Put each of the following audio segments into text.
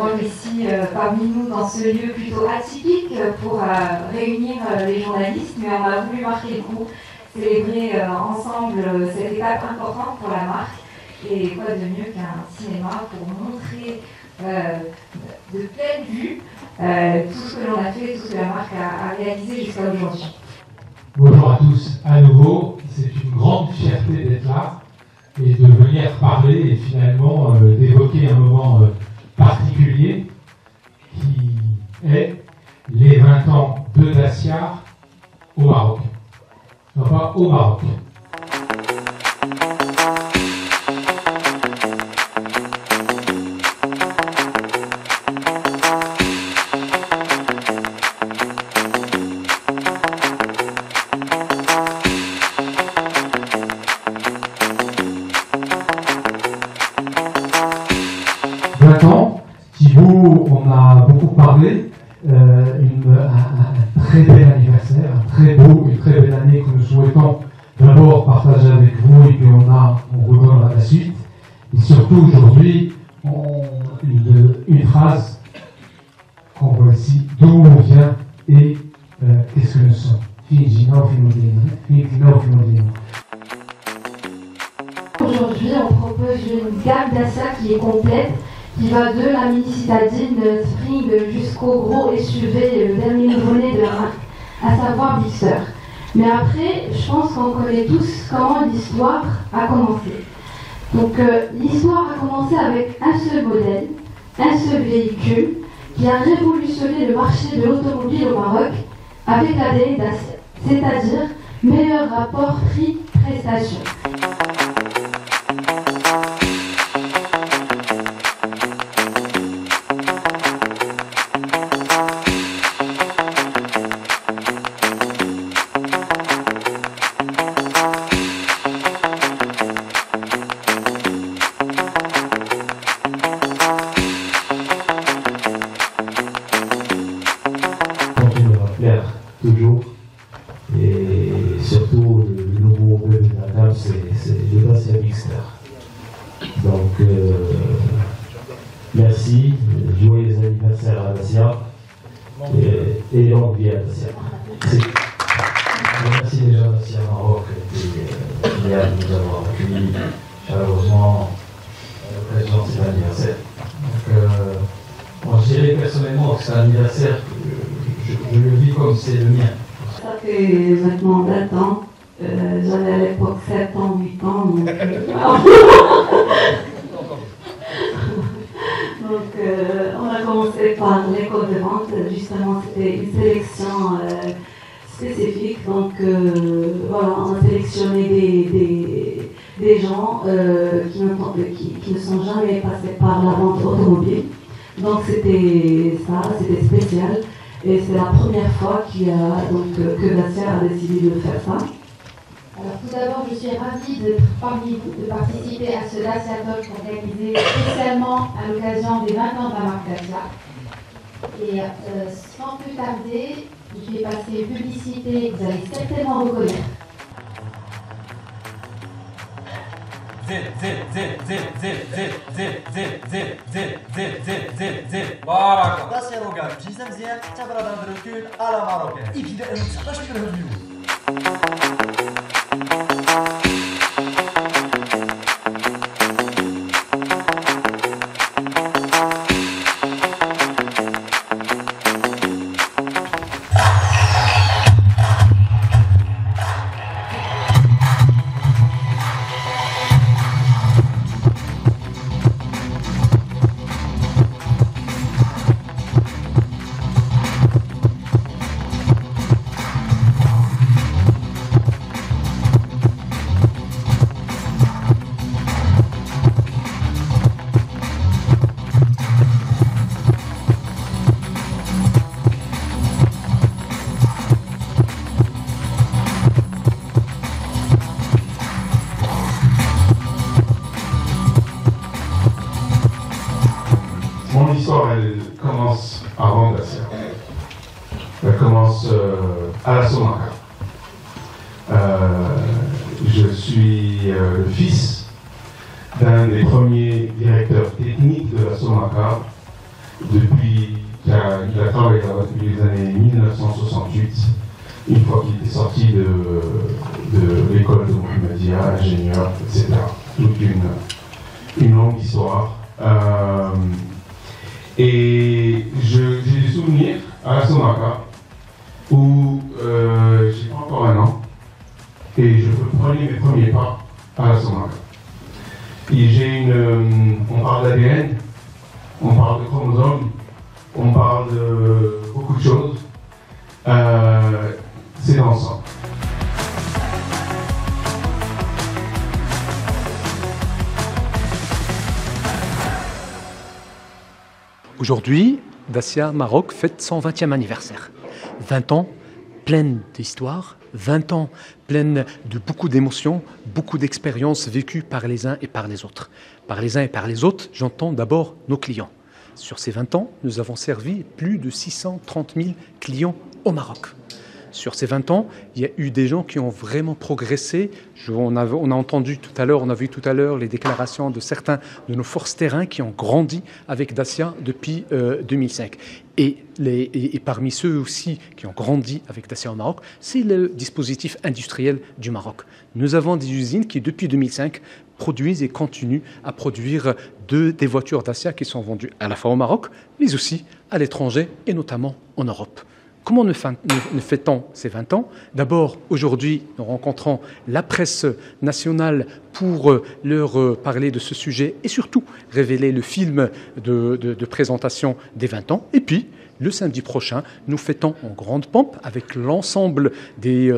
d'avoir ici parmi nous dans ce lieu plutôt atypique pour réunir les journalistes, mais on a voulu marquer le coup, célébrer ensemble cette étape importante pour la marque. Et quoi de mieux qu'un cinéma pour montrer de pleine vue tout ce que l'on a fait, tout ce que la marque a réalisé jusqu'à aujourd'hui. Bonjour à tous à nouveau, c'est une grande fierté d'être là et de venir parler et finalement d'évoquer un moment particulier qui est les 20 ans de Dacia au Maroc. Non, pas au Maroc. Thibaut, on a beaucoup parlé, un très bel anniversaire, une très belle année que nous souhaitons d'abord partager avec vous et puis on redonne à la suite. Et surtout aujourd'hui, une phrase qu'on voit ici, d'où on vient et qu'est-ce que nous sommes. Aujourd'hui, on propose une gamme Dacia qui est complète, qui va de la mini citadine Spring jusqu'au gros SUV, le dernier nouveau-né de la marque, à savoir Bigster. Mais après, je pense qu'on connaît tous comment l'histoire a commencé. Donc l'histoire a commencé avec un seul modèle, un seul véhicule, qui a révolutionné le marché de l'automobile au Maroc avec l'ADN Dacia, c'est-à-dire meilleur rapport prix-prestation. Toujours. Et surtout, le nouveau bébé de la gamme, c'est le Dacia Bigster. Donc, merci, joyeux anniversaire à Dacia et longue vie à Dacia. Merci déjà à Dacia Maroc et Léa de nous avoir accueillis chaleureusement à l'occasion de cet anniversaire. Donc, je dirais personnellement que c'est un anniversaire je le vis comme c'est le mien. Ça fait maintenant 20 ans. J'avais à l'époque 7 ans, 8 ans. Donc, on a commencé par l'école de vente. Justement, c'était une sélection spécifique. Donc, voilà, on a sélectionné des gens qui ne sont jamais passés par la vente automobile. Donc, c'était ça, c'était spécial. Et c'est la première fois que Dacia a décidé de faire ça. Alors tout d'abord, je suis ravie d'être parmi vous, de participer à ce Dacia Talk organisé spécialement à l'occasion des 20 ans de la marque Dacia. Et sans plus tarder, je vais passer une publicité que vous allez certainement reconnaître. بارك داسيا روغان جيزه مزيان تبرد الركول على ماروكان يبدا 19 ريفيو Mon histoire, elle commence avant Dacia. Elle commence à la Sonaca. Je suis le fils d'un des premiers directeurs techniques de la Sonaca il a travaillé là-bas depuis les années 1968, une fois qu'il était sorti de l'école de Mohamedia, ingénieur, etc. Toute une longue histoire. Et j'ai des souvenirs à la Somaka où j'ai encore un an et je prenais mes premiers pas à la Somaka. Et on parle d'ADN, on parle de chromosomes, on parle de beaucoup de choses. C'est dans le sang. Aujourd'hui, Dacia Maroc fête son 20e anniversaire. 20 ans pleine d'histoire, 20 ans pleine de beaucoup d'émotions, beaucoup d'expériences vécues par les uns et par les autres. Par les uns et par les autres, j'entends d'abord nos clients. Sur ces 20 ans, nous avons servi plus de 630 000 clients au Maroc. Sur ces 20 ans, il y a eu des gens qui ont vraiment progressé. On a entendu tout à l'heure, on a vu tout à l'heure les déclarations de certains de nos forces terrain qui ont grandi avec Dacia depuis 2005. Et parmi ceux aussi qui ont grandi avec Dacia au Maroc, c'est le dispositif industriel du Maroc. Nous avons des usines qui, depuis 2005, produisent et continuent à produire des voitures Dacia qui sont vendues à la fois au Maroc, mais aussi à l'étranger et notamment en Europe. Comment nous fêtons ces 20 ans? D'abord, aujourd'hui, nous rencontrons la presse nationale pour leur parler de ce sujet et surtout révéler le film de présentation des 20 ans. Et puis, le samedi prochain, nous fêtons en grande pompe avec l'ensemble des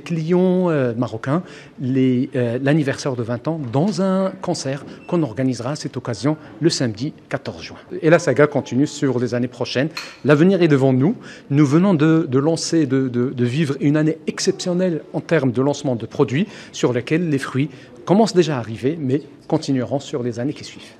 clients marocains l'anniversaire de 20 ans dans un concert qu'on organisera à cette occasion le samedi 14 juin. Et la saga continue sur les années prochaines. L'avenir est devant nous. Nous venons de vivre une année exceptionnelle en termes de lancement de produits sur lesquels les fruits commencent déjà à arriver, mais continueront sur les années qui suivent.